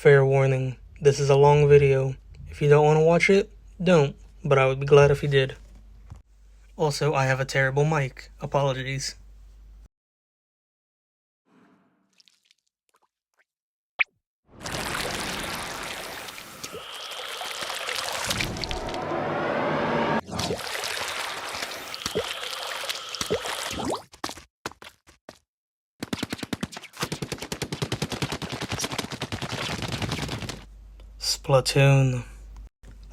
Fair warning, this is a long video. If you don't want to watch it, don't, but I would be glad if you did. Also, I have a terrible mic. Apologies. Splatoon.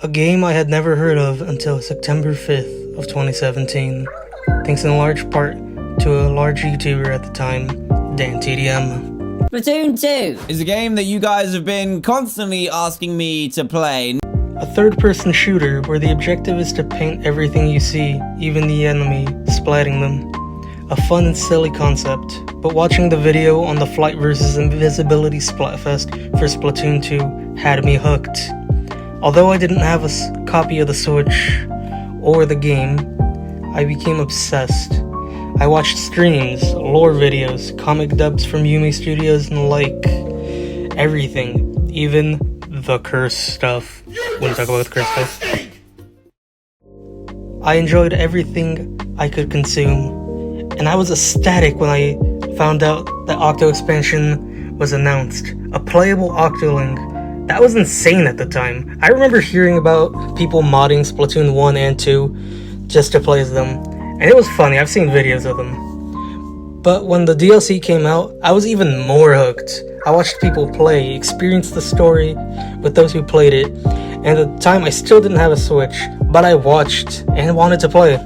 A game I had never heard of until September 5th of 2017, thanks in large part to a large YouTuber at the time, DanTDM. Splatoon 2 is a game that you guys have been constantly asking me to play. A third-person shooter where the objective is to paint everything you see, even the enemy, splatting them. A fun and silly concept, but watching the video on the Flight vs. Invisibility Splatfest for Splatoon 2 had me hooked. Although I didn't have a copy of the Switch or the game, I became obsessed. I watched streams, lore videos, comic dubs from Yumi Studios, and everything, even the curse stuff. Wouldn't talk about the curse stuff. I enjoyed everything I could consume, and I was ecstatic when I found out that Octo expansion was announced. A playable Octoling. That was insane at the time. I remember hearing about people modding Splatoon 1 and 2 just to play as them, and it was funny. I've seen videos of them. But when the DLC came out, I was even more hooked. I watched people play, experienced the story with those who played it, and at the time I still didn't have a Switch, but I watched and wanted to play.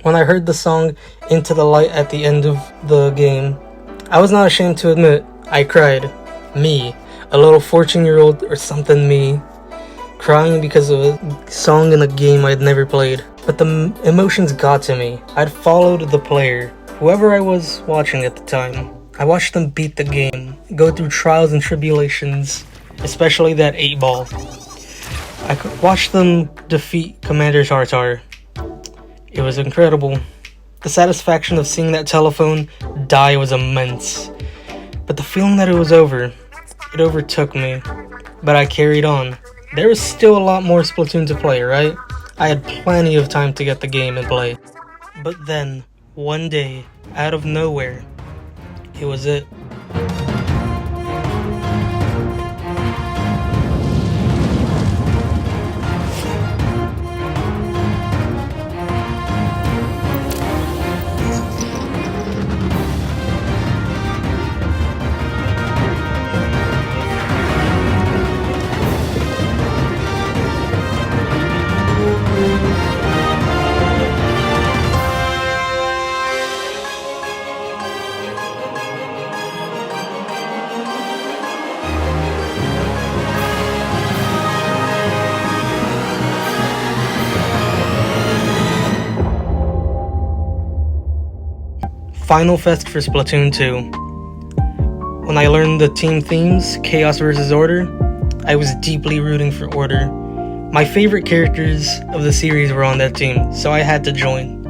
When I heard the song Into the Light at the end of the game, I was not ashamed to admit, I cried. Me, a little 14-year-old or something me, crying because of a song in a game I'd never played. But the emotions got to me. I'd followed the player, whoever I was watching at the time. I watched them beat the game, go through trials and tribulations, especially that 8-ball. I watched them defeat Commander Tartar. It was incredible. The satisfaction of seeing that telephone die was immense. But the feeling that it was over, it overtook me. But I carried on. There was still a lot more Splatoon to play, right? I had plenty of time to get the game and play. But then, one day, out of nowhere, it was it. Final Fest for Splatoon 2. When I learned the team themes, Chaos vs. Order, I was deeply rooting for Order. My favorite characters of the series were on that team, so I had to join.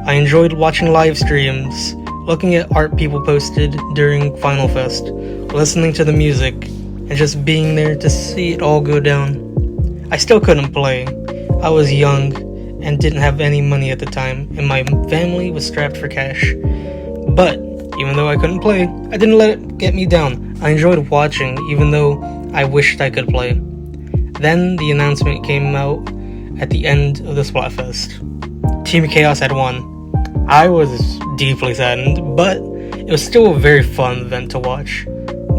I enjoyed watching live streams, looking at art people posted during Final Fest, listening to the music, and just being there to see it all go down. I still couldn't play. I was young and didn't have any money at the time, and my family was strapped for cash. But, even though I couldn't play, I didn't let it get me down. I enjoyed watching, even though I wished I could play. Then, the announcement came out at the end of the Splatfest. Team Chaos had won. I was deeply saddened, but it was still a very fun event to watch.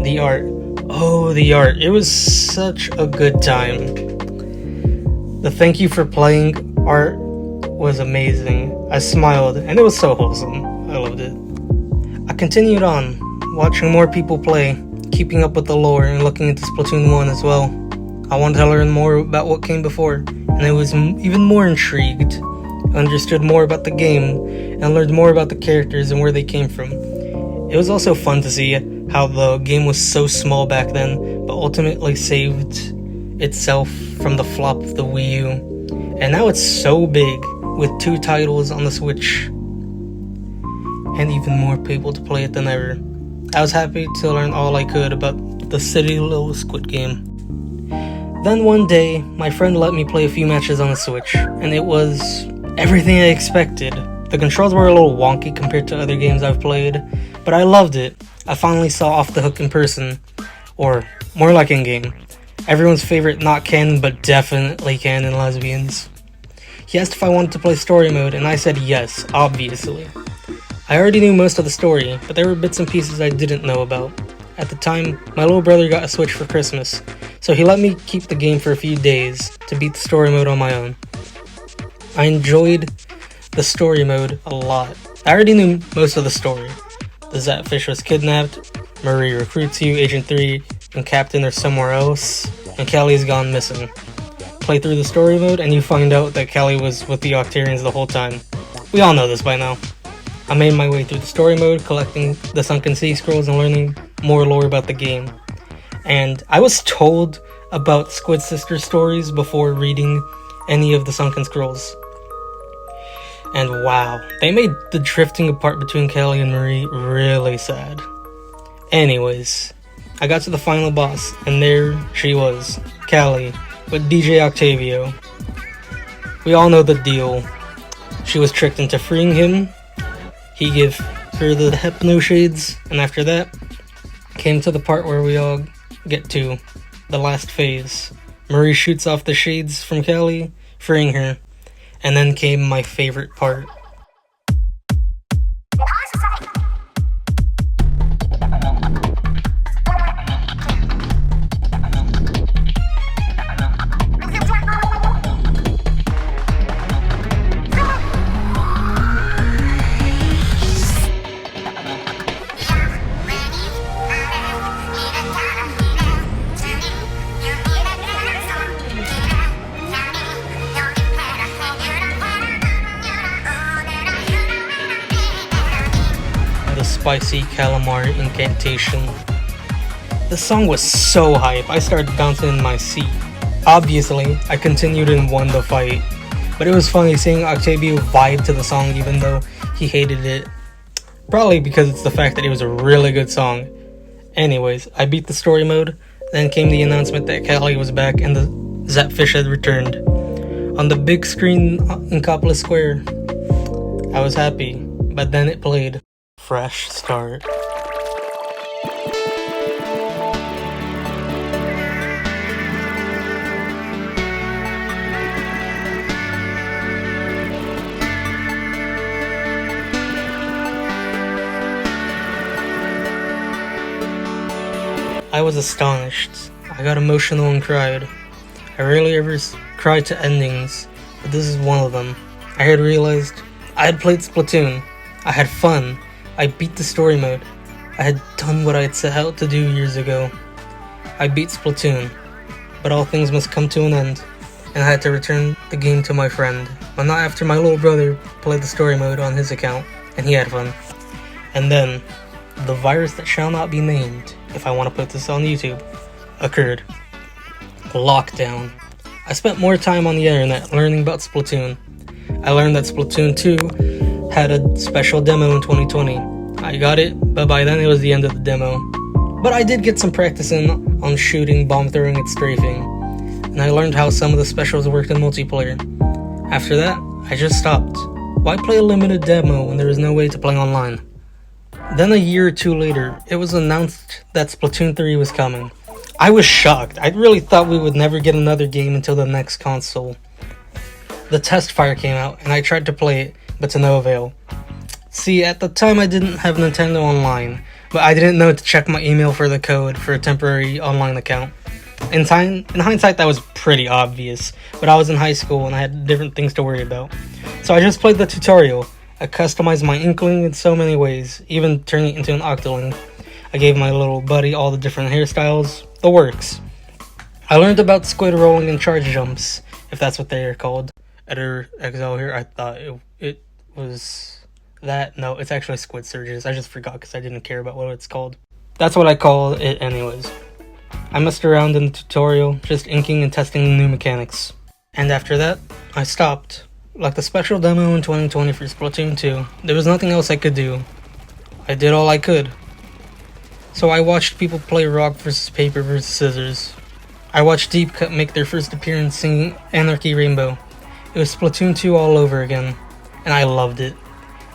The art. Oh, the art. It was such a good time. The thank you for playing art was amazing. I smiled, and it was so wholesome. I loved it. I continued on, watching more people play, keeping up with the lore, and looking into Splatoon 1 as well. I wanted to learn more about what came before, and I was even more intrigued. I understood more about the game, and learned more about the characters and where they came from. It was also fun to see how the game was so small back then, but ultimately saved itself from the flop of the Wii U. And now it's so big, with 2 titles on the Switch, and even more people to play it than ever. I was happy to learn all I could about the silly little squid game. Then one day, my friend let me play a few matches on the Switch, and it was everything I expected. The controls were a little wonky compared to other games I've played, but I loved it. I finally saw Off the Hook in person, or more like in-game. Everyone's favorite not canon but definitely canon lesbians. He asked if I wanted to play story mode, and I said yes, obviously. I already knew most of the story, but there were bits and pieces I didn't know about. At the time, my little brother got a Switch for Christmas, so he let me keep the game for a few days to beat the story mode on my own. I enjoyed the story mode a lot. I already knew most of the story. The Zapfish was kidnapped, Marie recruits you, Agent 3 and Captain are somewhere else, and Callie's gone missing. Play through the story mode and you find out that Callie was with the Octarians the whole time. We all know this by now. I made my way through the story mode, collecting the Sunken Sea Scrolls and learning more lore about the game. And I was told about Squid Sister stories before reading any of the Sunken Scrolls. And wow, they made the drifting apart between Callie and Marie really sad. Anyways, I got to the final boss, and there she was, Callie, with DJ Octavio. We all know the deal. She was tricked into freeing him. He gave her the hypno shades, and after that, came to the part where we all get to, the last phase. Marie shoots off the shades from Callie, freeing her, and then came my favorite part. Spicy calamari incantation. The song was so hype, I started bouncing in my seat. Obviously, I continued and won the fight, but it was funny seeing Octavio vibe to the song even though he hated it. Probably because it's the fact that it was a really good song. Anyways, I beat the story mode, then came the announcement that Callie was back and the Zapfish had returned. On the big screen in Coppola Square, I was happy, but then it played. Fresh start. I was astonished. I got emotional and cried. I rarely ever cry to endings, but this is one of them. I had realized I had played Splatoon. I had fun. I beat the story mode. I had done what I had set out to do years ago. I beat Splatoon, but all things must come to an end, and I had to return the game to my friend, but not after my little brother played the story mode on his account, and he had fun. And then, the virus that shall not be named, if I want to put this on YouTube, occurred. Lockdown. I spent more time on the internet learning about Splatoon. I learned that Splatoon 2 had a special demo in 2020. I got it, but by then it was the end of the demo. But I did get some practice in on shooting, bomb throwing, and strafing, and I learned how some of the specials worked in multiplayer. After that, I just stopped. Why play a limited demo when there is no way to play online? Then a year or two later, it was announced that Splatoon 3 was coming. I was shocked. I really thought we would never get another game until the next console. The test fire came out, and I tried to play it, but to no avail. See, at the time I didn't have Nintendo Online, but I didn't know to check my email for the code for a temporary online account. In hindsight, that was pretty obvious, but I was in high school and I had different things to worry about. So I just played the tutorial. I customized my Inkling in so many ways, even turning it into an Octoling. I gave my little buddy all the different hairstyles, the works. I learned about squid rolling and charge jumps, if that's what they are called. Editor XL here, I thought it was that. No, it's actually squid surges. I just forgot because I didn't care about what it's called. That's what I call it anyways. I messed around in the tutorial, just inking and testing the new mechanics. And after that, I stopped. Like the special demo in 2020 for Splatoon 2, there was nothing else I could do. I did all I could. So I watched people play rock versus paper versus scissors. I watched Deep Cut make their first appearance singing Anarchy Rainbow. It was Splatoon 2 all over again, and I loved it.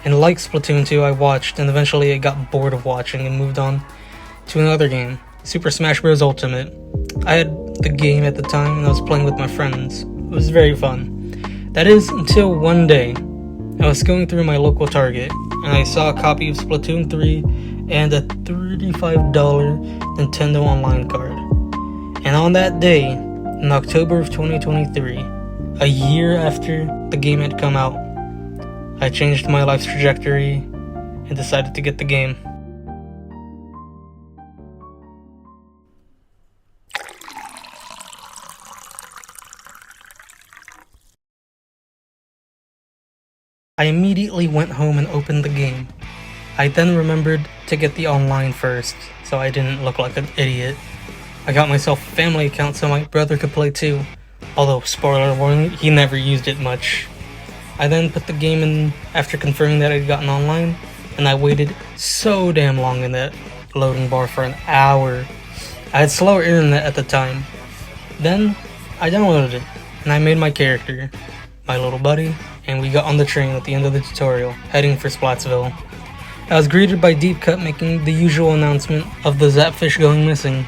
And like Splatoon 2, I watched, and eventually I got bored of watching and moved on to another game, Super Smash Bros. Ultimate. I had the game at the time, and I was playing with my friends. It was very fun. That is, until one day, I was going through my local Target, and I saw a copy of Splatoon 3 and a $35 Nintendo Online card. And on that day, in October of 2023, a year after the game had come out, I changed my life's trajectory and decided to get the game. I immediately went home and opened the game. I then remembered to get the online first, so I didn't look like an idiot. I got myself a family account so my brother could play too, although spoiler warning, he never used it much. I then put the game in after confirming that I'd gotten online, and I waited so damn long in that loading bar for an hour. I had slower internet at the time. Then, I downloaded it, and I made my character, my little buddy, and we got on the train at the end of the tutorial, heading for Splatsville. I was greeted by Deep Cut making the usual announcement of the Zapfish going missing.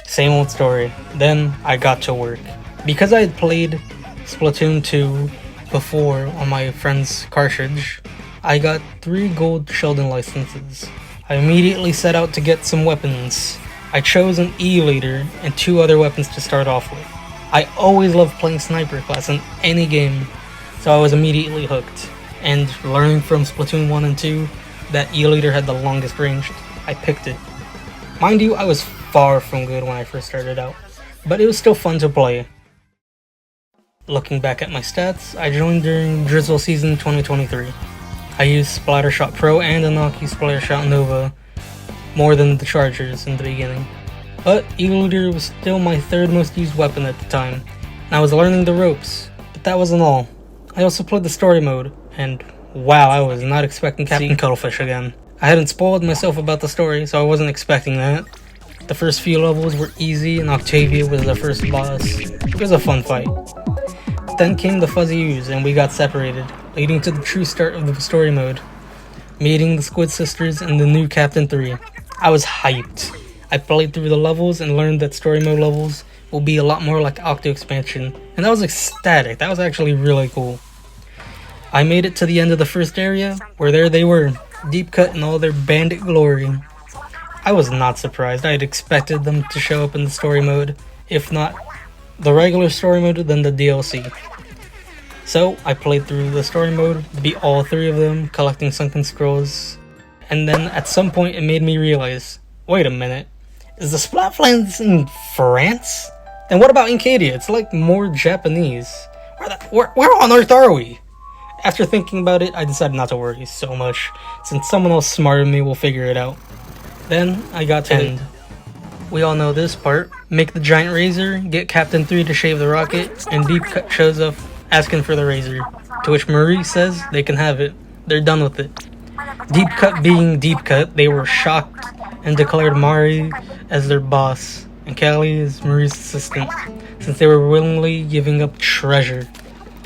Same old story. Then, I got to work. Because I had played Splatoon 2 before on my friend's cartridge, I got 3 gold Sheldon licenses. I immediately set out to get some weapons. I chose an E-liter and 2 other weapons to start off with. I always loved playing sniper class in any game, so I was immediately hooked. And learning from Splatoon 1 and 2 that E-liter had the longest range, I picked it. Mind you, I was far from good when I first started out, but it was still fun to play. Looking back at my stats, I joined during Drizzle Season 2023. I used Splattershot Pro and Anarchy Splattershot Nova more than the Chargers in the beginning. But E-liter was still my 3rd most used weapon at the time, and I was learning the ropes. But that wasn't all. I also played the story mode, and wow, I was not expecting Captain Cuttlefish again. I hadn't spoiled myself about the story, so I wasn't expecting that. The first few levels were easy, and Octavia was the first boss. It was a fun fight. But then came the Fuzzy Ooze, and we got separated, leading to the true start of the story mode. Meeting the Squid Sisters and the new Captain 3. I was hyped. I played through the levels and learned that story mode levels will be a lot more like Octo Expansion, and I was ecstatic. That was actually really cool. I made it to the end of the first area, where there they were, Deep Cut in all their bandit glory. I was not surprised. I had expected them to show up in the story mode, if not the regular story mode, then the DLC. So I played through the story mode, beat all 3 of them, collecting sunken scrolls, and then at some point it made me realize, wait a minute, is the Splatfests in France? Then what about Incadia? It's like more Japanese. Where on earth are we? After thinking about it, I decided not to worry so much, since someone else smarter than me will figure it out. Then I got to end. We all know this part. Make the giant razor, get Captain 3 to shave the rocket, and Deep Cut shows up asking for the razor. To which Marie says they can have it. They're done with it. Deep Cut being Deep Cut, they were shocked and declared Mari as their boss, and Callie is Marie's assistant, since they were willingly giving up treasure.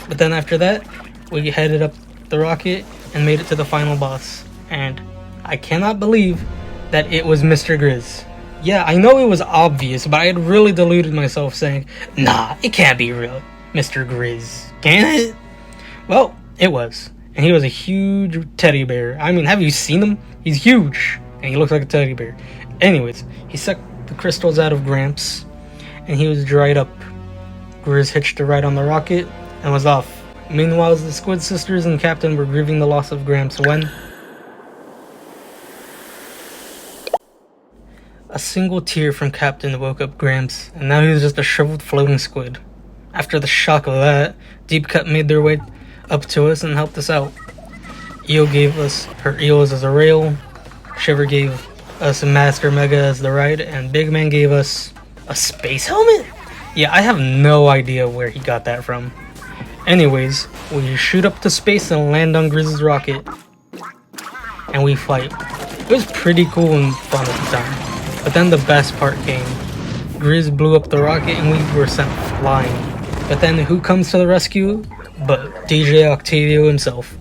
But then after that, we headed up the rocket and made it to the final boss, and I cannot believe that it was Mr. Grizz. Yeah, I know it was obvious, but I had really deluded myself saying, nah, it can't be real, Mr. Grizz, can it? Well, it was, and he was a huge teddy bear. I mean, have you seen him? He's huge, and he looks like a teddy bear. Anyways, he sucked the crystals out of Gramps, and he was dried up. Grizz hitched a ride on the rocket and was off. Meanwhile, the Squid Sisters and Captain were grieving the loss of Gramps when a single tear from Captain woke up Gramps, and now he was just a shriveled floating squid. After the shock of that, Deep Cut made their way up to us and helped us out. Eo gave us her eels as a rail, Shiver gave us a Master Mega as the ride, and Big Man gave us a space helmet? Yeah, I have no idea where he got that from. Anyways, we shoot up to space and land on Grizz's rocket, and we fight. It was pretty cool and fun at the time. But then the best part came. Grizz blew up the rocket and we were sent flying. But then who comes to the rescue? But DJ Octavio himself.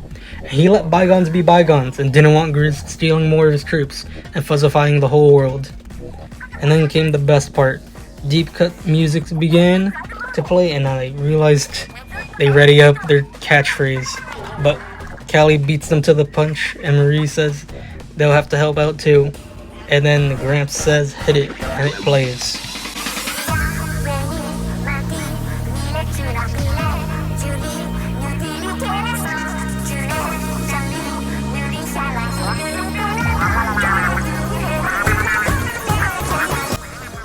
He let bygones be bygones and didn't want Grizz stealing more of his troops and fuzzifying the whole world. And then came the best part. Deep cut music began to play and I realized they ready up their catchphrase. But Callie beats them to the punch and Marie says they'll have to help out too. And then Gramps says hit it and it plays.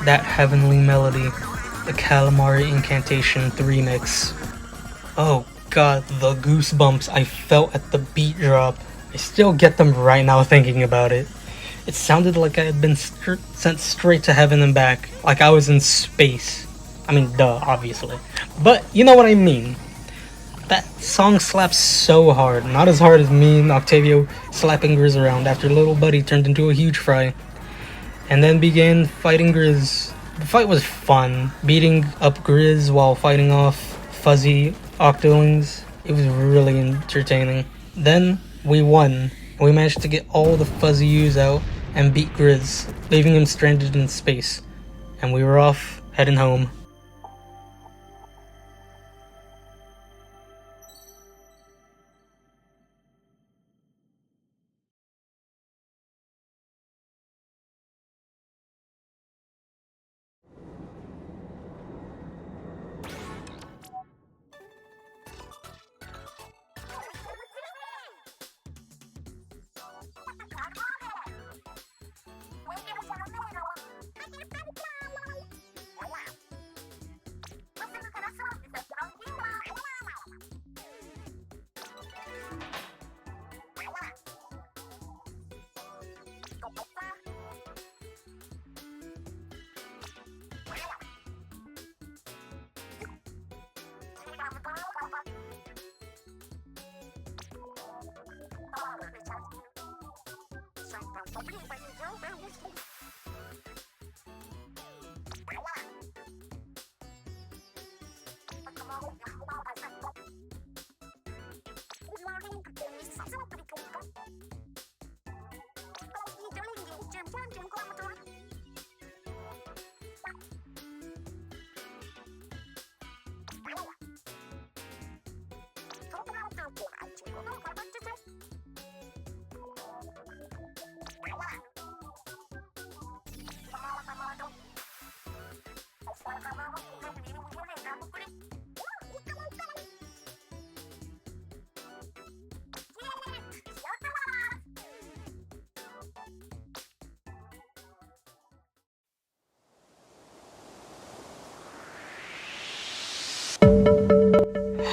That heavenly melody, the Calamari Incantation 3 mix. Oh god, the goosebumps I felt at the beat drop. I still get them right now thinking about it. It sounded like I had been sent straight to heaven and back, like I was in space. I mean, duh, obviously. But you know what I mean. That song slaps so hard, not as hard as me and Octavio slapping Grizz around after little buddy turned into a huge fry. And then began fighting Grizz. The fight was fun, beating up Grizz while fighting off fuzzy octolings. It was really entertaining. Then we won. We managed to get all the fuzzy U's out and beat Grizz, leaving him stranded in space. And we were off, heading home.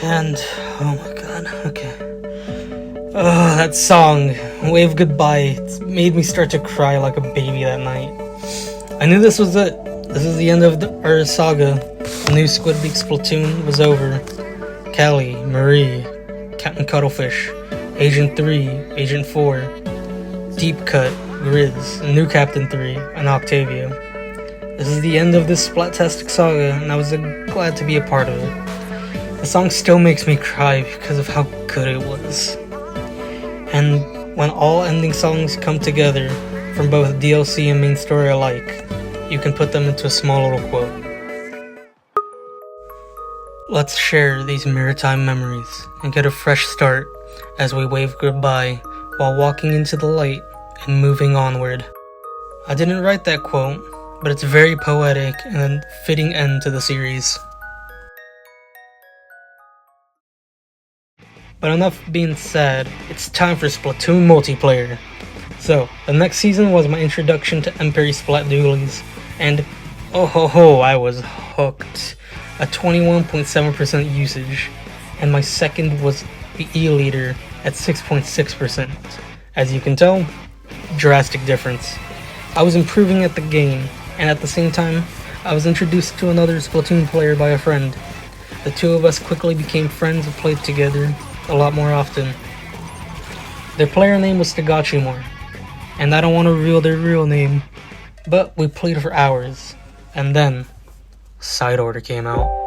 And, oh my god, okay. Oh, that song, Wave Goodbye, it made me start to cry like a baby that night. I knew this was it. This is the end of our saga. The new Squid Week Splatoon was over. Callie, Marie, Captain Cuttlefish, Agent 3, Agent 4, Deep Cut, Grizz, New Captain 3, and Octavio. This is the end of this Splat-tastic saga, and I was glad to be a part of it. The song still makes me cry because of how good it was. And when all ending songs come together, from both DLC and main story alike, you can put them into a small little quote. Let's share these maritime memories and get a fresh start as we wave goodbye while walking into the light and moving onward. I didn't write that quote, but it's very poetic and a fitting end to the series. But enough being said, it's time for Splatoon multiplayer. So, the next season was my introduction to Empire Splat Dualies, and oh ho ho, I was hooked. A 21.7% usage, and my second was the E-Leader at 6.6%. As you can tell, drastic difference. I was improving at the game, and at the same time, I was introduced to another Splatoon player by a friend. The two of us quickly became friends and played together a lot more often. Their player name was Tagachimore. and I don't want to reveal their real name, but we played for hours, and then Side Order came out.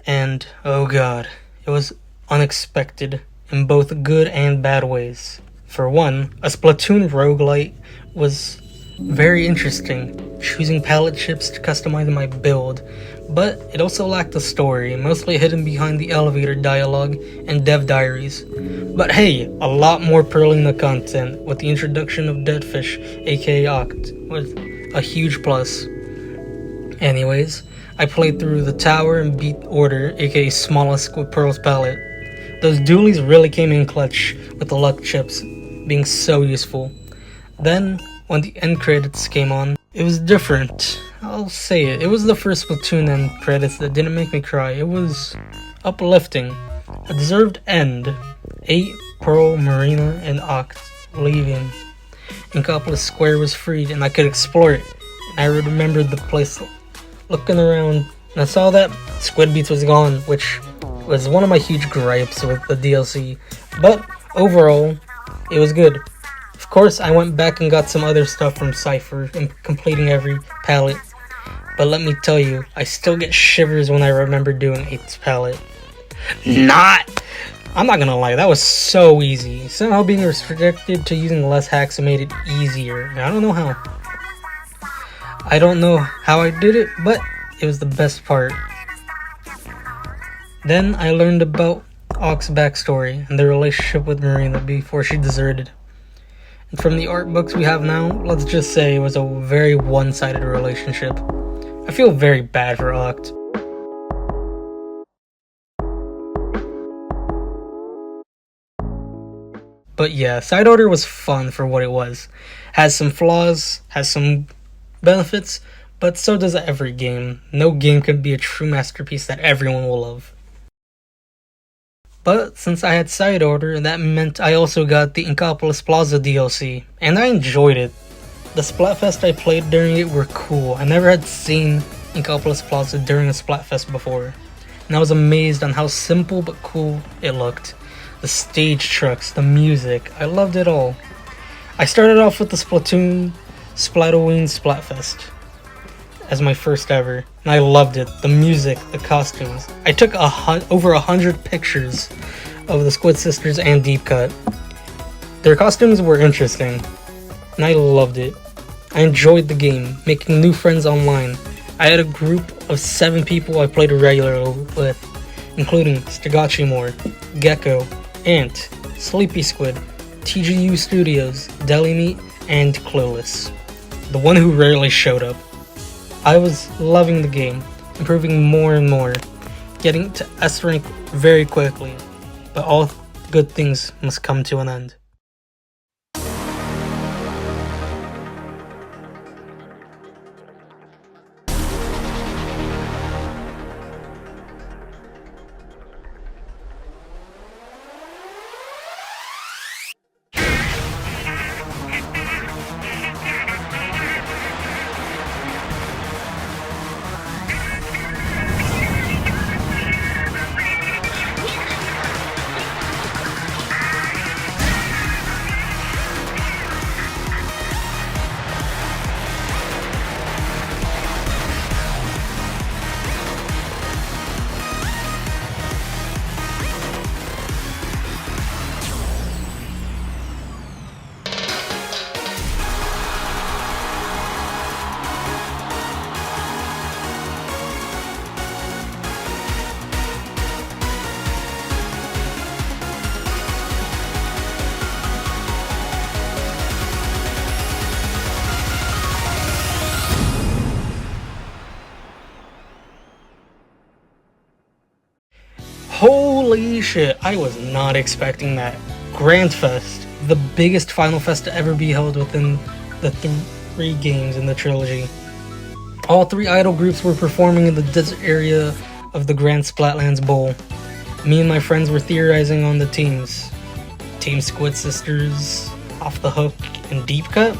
And, oh god, it was unexpected in both good and bad ways. For one, a Splatoon roguelite was very interesting, choosing palette chips to customize my build, but it also lacked a story, mostly hidden behind the elevator dialogue and dev diaries. But hey, a lot more pearling the content, with the introduction of Deadfish, aka Oct, was a huge plus. Anyways, I played through the tower and beat Order, aka Smallest Squid Pearls palette. Those dualies really came in clutch, with the luck chips being so useful. Then, when the end credits came on, it was different. I'll say it. It was the first Splatoon end credits that didn't make me cry. It was uplifting. A deserved end. 8, Pearl, Marina, and Oct leaving. Inkopolis Square was freed and I could explore it. And I remembered the place. Looking around, and I saw that Squid Beats was gone, which was one of my huge gripes with the DLC. But overall, it was good. Of course, I went back and got some other stuff from Cypher and completing every palette. But let me tell you, I still get shivers when I remember doing 8's palette. I'm not gonna lie, that was so easy. Somehow being restricted to using less hacks made it easier. And I don't know how. I don't know how I did it, but it was the best part. Then I learned about Oct's backstory and the relationship with Marina before she deserted. And from the art books we have now, let's just say it was a very one-sided relationship. I feel very bad for Oct. But yeah, Side Order was fun for what it was. Has some flaws, has some benefits, but so does every game. No game can be a true masterpiece that everyone will love. But since I had Side Order, that meant I also got the Inkopolis Plaza DLC, and I enjoyed it. The Splatfests I played during it were cool. I never had seen Inkopolis Plaza during a Splatfest before, and I was amazed on how simple but cool it looked. The stage trucks, the music, I loved it all. I started off with the Splatoon Splatoween Splatfest as my first ever, and I loved it. The music, the costumes. I took over 100 pictures of the Squid Sisters and Deep Cut. Their costumes were interesting, and I loved it. I enjoyed the game, making new friends online. I had a group of 7 people I played regularly with, including Stagachimore, Gecko, Ant, Sleepy Squid, TGU Studios, Deli Meat, and Clueless, the one who rarely showed up. I was loving the game, improving more and more, getting to S rank very quickly, but all good things must come to an end. Holy shit, I was not expecting that. Grand Fest, the biggest Final Fest to ever be held within the 3 games in the trilogy. All 3 idol groups were performing in the desert area of the Grand Splatlands Bowl. Me and my friends were theorizing on the teams. Team Squid Sisters, Off the Hook, and Deep Cut?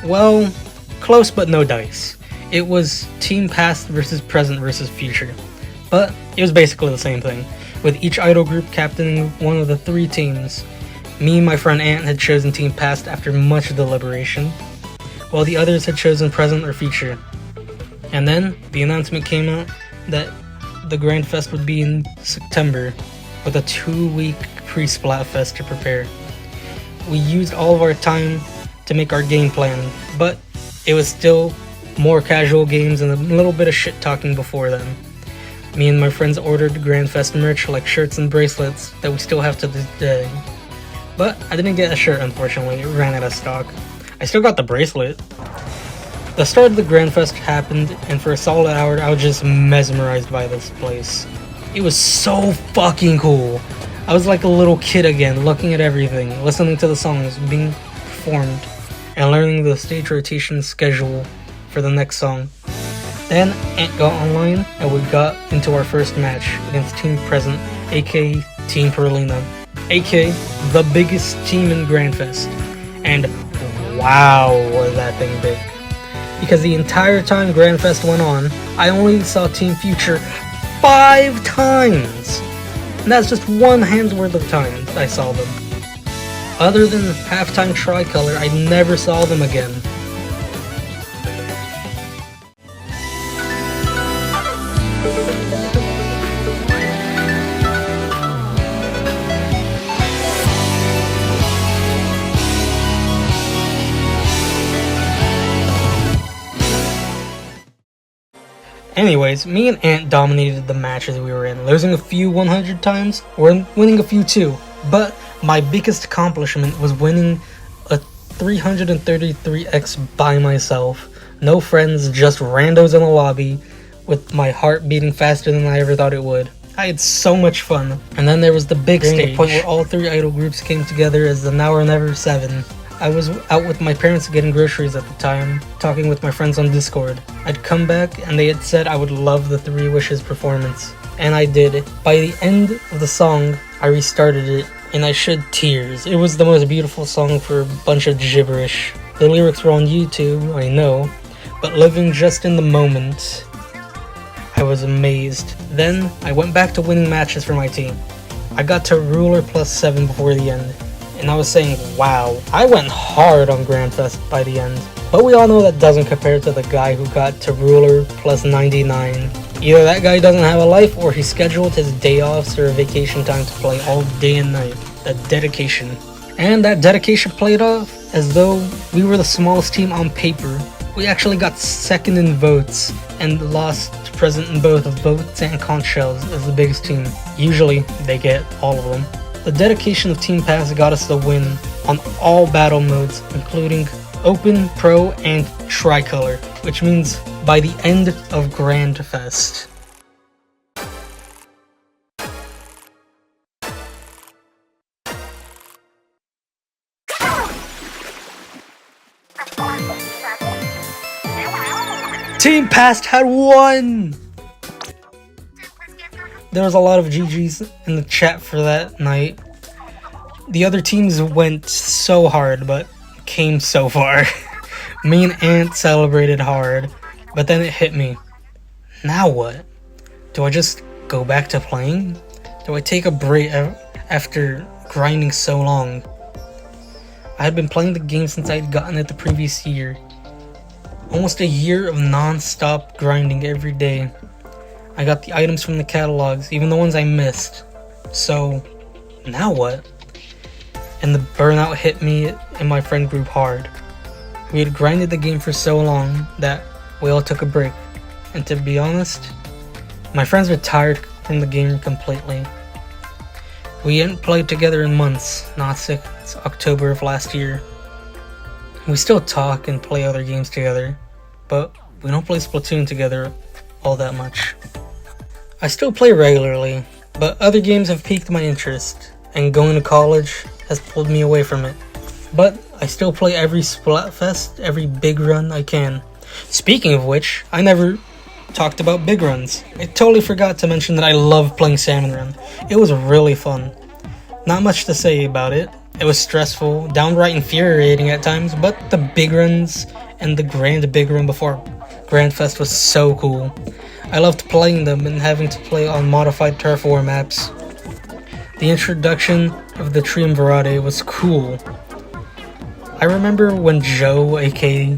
Well, close but no dice. It was Team Past versus Present versus Future. But it was basically the same thing, with each idol group captaining one of the 3 teams. Me and my friend Ant had chosen Team Past after much deliberation, while the others had chosen Present or Future. And then, the announcement came out that the Grand Fest would be in September, with a 2-week pre-Splatfest to prepare. We used all of our time to make our game plan, but it was still more casual games and a little bit of shit talking before then. Me and my friends ordered Grand Fest merch like shirts and bracelets that we still have to this day. But I didn't get a shirt, unfortunately, it ran out of stock. I still got the bracelet. The start of the Grand Fest happened, and for a solid hour I was just mesmerized by this place. It was so fucking cool. I was like a little kid again, looking at everything, listening to the songs being performed, and learning the stage rotation schedule for the next song. Then Ant got online, and we got into our first match against Team Present, aka Team Perlina, aka the biggest team in Grand Fest. And wow, was that thing big. Because the entire time Grand Fest went on, I only saw Team Future 5 times! And that's just one hand's worth of times I saw them. Other than halftime tricolor, I never saw them again. Anyways, me and Ant dominated the matches we were in, losing a few 100 times, or winning a few too. But my biggest accomplishment was winning a 333x by myself. No friends, just randos in the lobby, with my heart beating faster than I ever thought it would. I had so much fun. And then there was the big stage, the point where all 3 idol groups came together as the Now or Never 7. I was out with my parents getting groceries at the time, talking with my friends on Discord. I'd come back and they had said I would love the 3 Wishes performance. And I did. By the end of the song, I restarted it and I shed tears. It was the most beautiful song for a bunch of gibberish. The lyrics were on YouTube, I know, but living just in the moment, I was amazed. Then I went back to winning matches for my team. I got to ruler +7 before the end. And I was saying, wow, I went hard on Grand Fest by the end. But we all know that doesn't compare to the guy who got to ruler +99. Either that guy doesn't have a life, or he scheduled his day offs or vacation time to play all day and night. That dedication. And that dedication played off as though we were the smallest team on paper. We actually got 2nd in votes, and lost to Present in both of votes and conch shells as the biggest team. Usually, they get all of them. The dedication of Team Pass got us the win on all battle modes, including Open, Pro, and Tricolor, which means by the end of Grand Fest. Team Past had won! There was a lot of GGs in the chat for that night. The other teams went so hard, but came so far. Me and Ant celebrated hard, but then it hit me. Now what? Do I just go back to playing? Do I take a break after grinding so long? I had been playing the game since I had gotten it the previous year. Almost a year of non-stop grinding every day. I got the items from the catalogs, even the ones I missed. So, now what? And the burnout hit me and my friend group hard. We had grinded the game for so long that we all took a break. And to be honest, my friends retired from the game completely. We hadn't played together in months, not since October of last year. We still talk and play other games together, but we don't play Splatoon together all that much. I still play regularly, but other games have piqued my interest, and going to college has pulled me away from it. But I still play every Splatfest, every big run I can. Speaking of which, I never talked about big runs. I totally forgot to mention that I love playing Salmon Run. It was really fun. Not much to say about it. It was stressful, downright infuriating at times, but the big runs and the grand big run before Grand Fest was so cool. I loved playing them and having to play on modified turf war maps. The introduction of the Triumvirate was cool. I remember when Joe, aka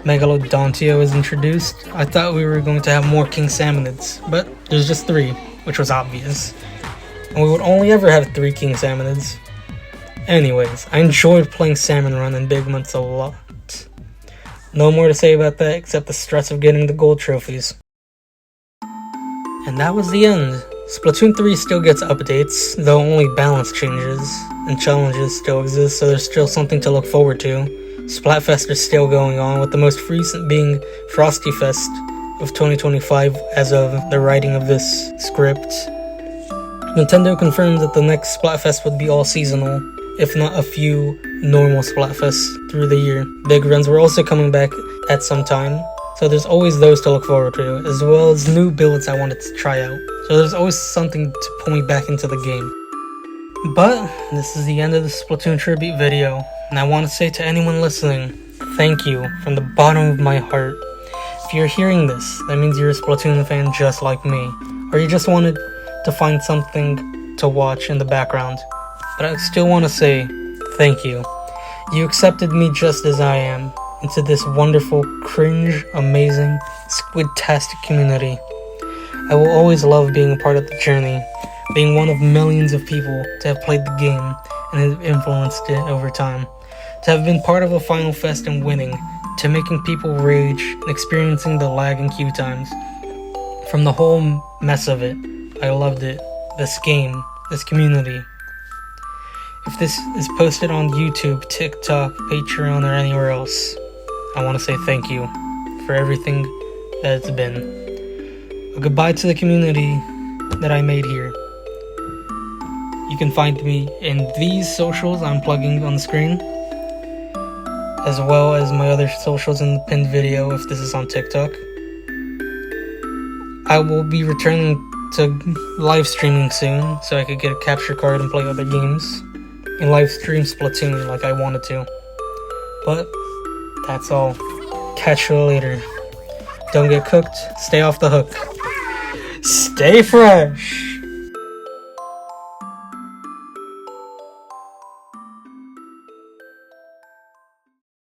Megalodontia, was introduced. I thought we were going to have more King Salmonids, but there's just 3, which was obvious. And we would only ever have 3 King Salmonids. Anyways, I enjoyed playing Salmon Run and Big Months a lot. No more to say about that except the stress of getting the gold trophies. And that was the end. Splatoon 3 still gets updates, though only balance changes, and challenges still exist, so there's still something to look forward to. Splatfests are still going on, with the most recent being Frosty Fest of 2025 as of the writing of this script. Nintendo confirmed that the next Splatfest would be all seasonal, if not a few normal Splatfests through the year. Big runs were also coming back at some time, so there's always those to look forward to, as well as new builds I wanted to try out. So there's always something to pull me back into the game. But this is the end of the Splatoon tribute video, and I want to say to anyone listening, thank you from the bottom of my heart. If you're hearing this, that means you're a Splatoon fan just like me, or you just wanted to find something to watch in the background. But I still want to say thank you. You accepted me just as I am into this wonderful, cringe, amazing, squid-tastic community. I will always love being a part of the journey, being one of millions of people to have played the game and have influenced it over time, to have been part of a final fest and winning, to making people rage and experiencing the lag and queue times. From the whole mess of it, I loved it. This game, this community. If this is posted on YouTube, TikTok, Patreon, or anywhere else, I want to say thank you for everything that it's been. A goodbye to the community that I made here. You can find me in these socials I'm plugging on the screen, as well as my other socials in the pinned video if this is on TikTok. I will be returning to live streaming soon, so I could get a capture card and play other games, and live stream Splatoon like I wanted to. But that's all. Catch you later. Don't get cooked, stay off the hook. Stay fresh!